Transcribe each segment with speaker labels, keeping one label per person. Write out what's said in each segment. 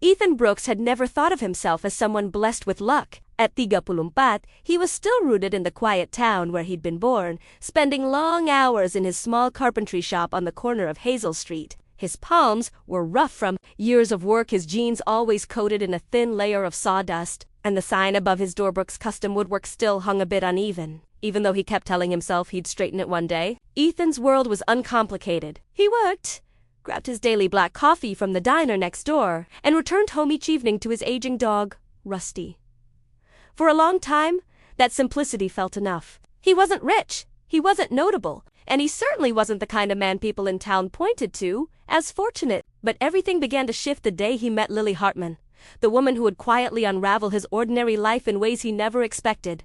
Speaker 1: Ethan Brooks had never thought of himself as someone blessed with luck. At 34, he was still rooted in the quiet town where he'd been born, spending long hours in his small carpentry shop on the corner of Hazel Street. His palms were rough from years of work, his jeans always coated in a thin layer of sawdust, and the sign above his door, Brooks Custom Woodwork, still hung a bit uneven. Even though he kept telling himself he'd straighten it one day, Ethan's world was uncomplicated. He worked, grabbed his daily black coffee from the diner next door, and returned home each evening to his aging dog, Rusty. For a long time, that simplicity felt enough. He wasn't rich, he wasn't notable, and he certainly wasn't the kind of man people in town pointed to as fortunate. But everything began to shift the day he met Lily Hartman, the woman who would quietly unravel his ordinary life in ways he never expected.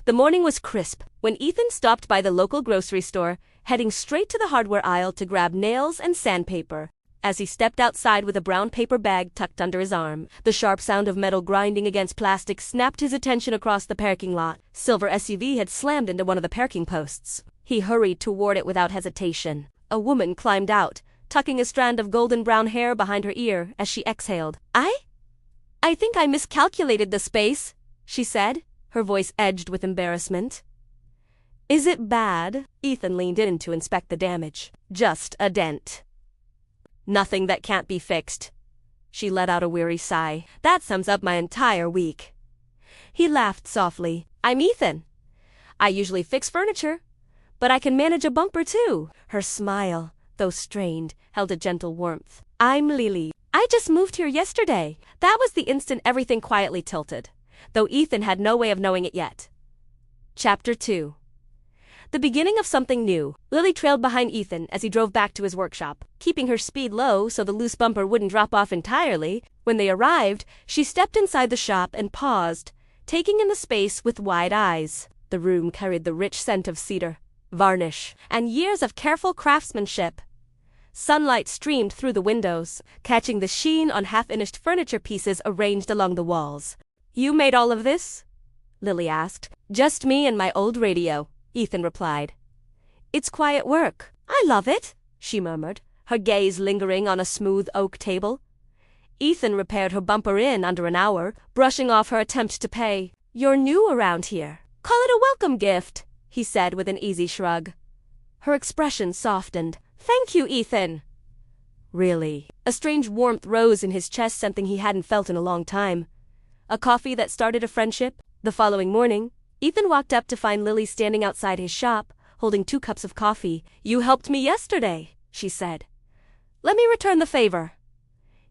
Speaker 1: The morning was crisp when Ethan stopped by the local grocery store, heading straight to the hardware aisle to grab nails and sandpaper. As he stepped outside with a brown paper bag tucked under his arm, the sharp sound of metal grinding against plastic snapped his attention across the parking lot. Silver SUV had slammed into one of the parking posts. He hurried toward it without hesitation. A woman climbed out, tucking a strand of golden brown hair behind her ear as she exhaled. I think I miscalculated the space, she said, her voice edged with embarrassment. Is it bad? Ethan leaned in to inspect the damage. Just a dent. Nothing that can't be fixed. She let out a weary sigh. That sums up my entire week. He laughed softly. I'm Ethan. I usually fix furniture, but I can manage a bumper too. Her smile, though strained, held a gentle warmth. I'm Lily. I just moved here yesterday. That was the instant everything quietly tilted, though Ethan had no way of knowing it yet. Chapter 2. The beginning of something new. Lily trailed behind Ethan as he drove back to his workshop, keeping her speed low so the loose bumper wouldn't drop off entirely. When they arrived, she stepped inside the shop and paused, taking in the space with wide eyes. The room carried the rich scent of cedar, varnish, and years of careful craftsmanship. Sunlight streamed through the windows, catching the sheen on half-finished furniture pieces arranged along the walls. You made all of this? Lily asked. Just me and my old radio, Ethan replied. It's quiet work. I love it, she murmured, her gaze lingering on a smooth oak table. Ethan repaired her bumper in under an hour, brushing off her attempt to pay. You're new around here. Call it a welcome gift, he said with an easy shrug. Her expression softened. Thank you, Ethan. Really? A strange warmth rose in his chest, something he hadn't felt in a long time. A coffee that started a friendship? The following morning, Ethan walked up to find Lily standing outside his shop, holding 2 cups of coffee. You helped me yesterday, she said. Let me return the favor.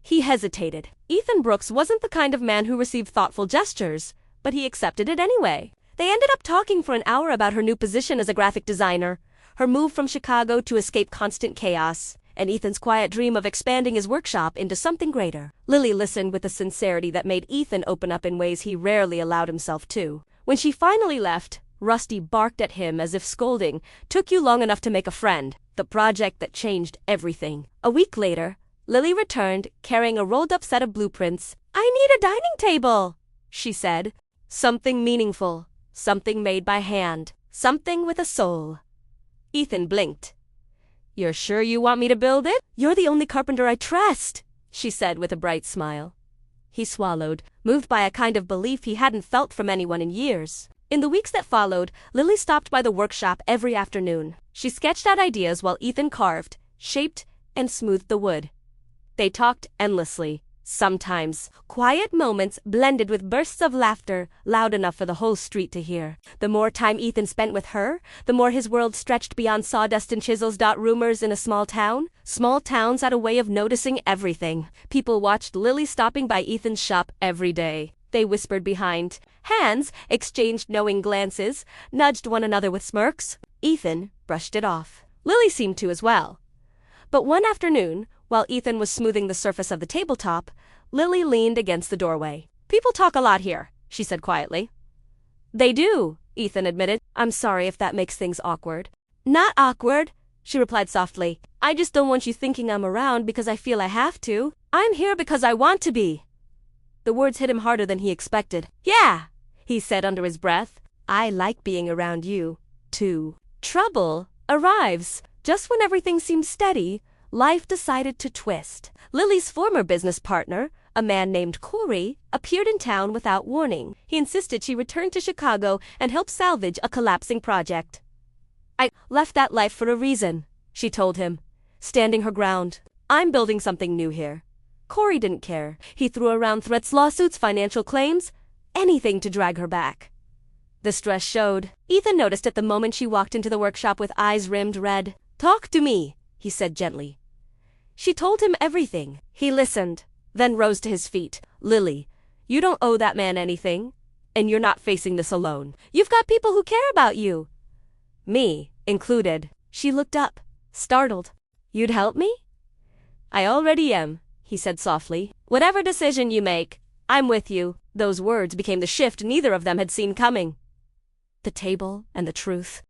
Speaker 1: He hesitated. Ethan Brooks wasn't the kind of man who received thoughtful gestures, but he accepted it anyway. They ended up talking for an hour about her new position as a graphic designer, her move from Chicago to escape constant chaos, and Ethan's quiet dream of expanding his workshop into something greater. Lily listened with a sincerity that made Ethan open up in ways he rarely allowed himself to. When she finally left, Rusty barked at him as if scolding. Took you long enough to make a friend. The project that changed everything. A week later, Lily returned, carrying a rolled-up set of blueprints. I need a dining table, she said. Something meaningful, something made by hand, something with a soul. Ethan blinked. You're sure you want me to build it? You're the only carpenter I trust, she said with a bright smile. He swallowed, moved by a kind of belief he hadn't felt from anyone in years. In the weeks that followed, Lily stopped by the workshop every afternoon. She sketched out ideas while Ethan carved, shaped, and smoothed the wood. They talked endlessly. Sometimes, quiet moments blended with bursts of laughter, loud enough for the whole street to hear. The more time Ethan spent with her, the more his world stretched beyond sawdust and chisels. Rumors in a small town? Small towns had a way of noticing everything. People watched Lily stopping by Ethan's shop every day. They whispered behind hands, exchanged knowing glances, nudged one another with smirks. Ethan brushed it off. Lily seemed to as well. But one afternoon, while Ethan was smoothing the surface of the tabletop, Lily leaned against the doorway. People talk a lot here, she said quietly. They do, Ethan admitted. I'm sorry if that makes things awkward. Not awkward, she replied softly. I just don't want you thinking I'm around because I feel I have to. I'm here because I want to be. The words hit him harder than he expected. Yeah, he said under his breath. I like being around you, too. Trouble arrives. Just when everything seemed steady, life decided to twist. Lily's former business partner, a man named Corey, appeared in town without warning. He insisted she return to Chicago and help salvage a collapsing project. "I left that life for a reason," she told him, standing her ground. "I'm building something new here." Corey didn't care. He threw around threats, lawsuits, financial claims, anything to drag her back. The stress showed. Ethan noticed it the moment she walked into the workshop with eyes rimmed red. "Talk to me," he said gently. She told him everything. He listened, then rose to his feet. "Lily, you don't owe that man anything. And you're not facing this alone. You've got people who care about you. Me included." She looked up, startled. "You'd help me?" "I already am," he said softly. "Whatever decision you make, I'm with you." Those words became the shift neither of them had seen coming. The table and the truth.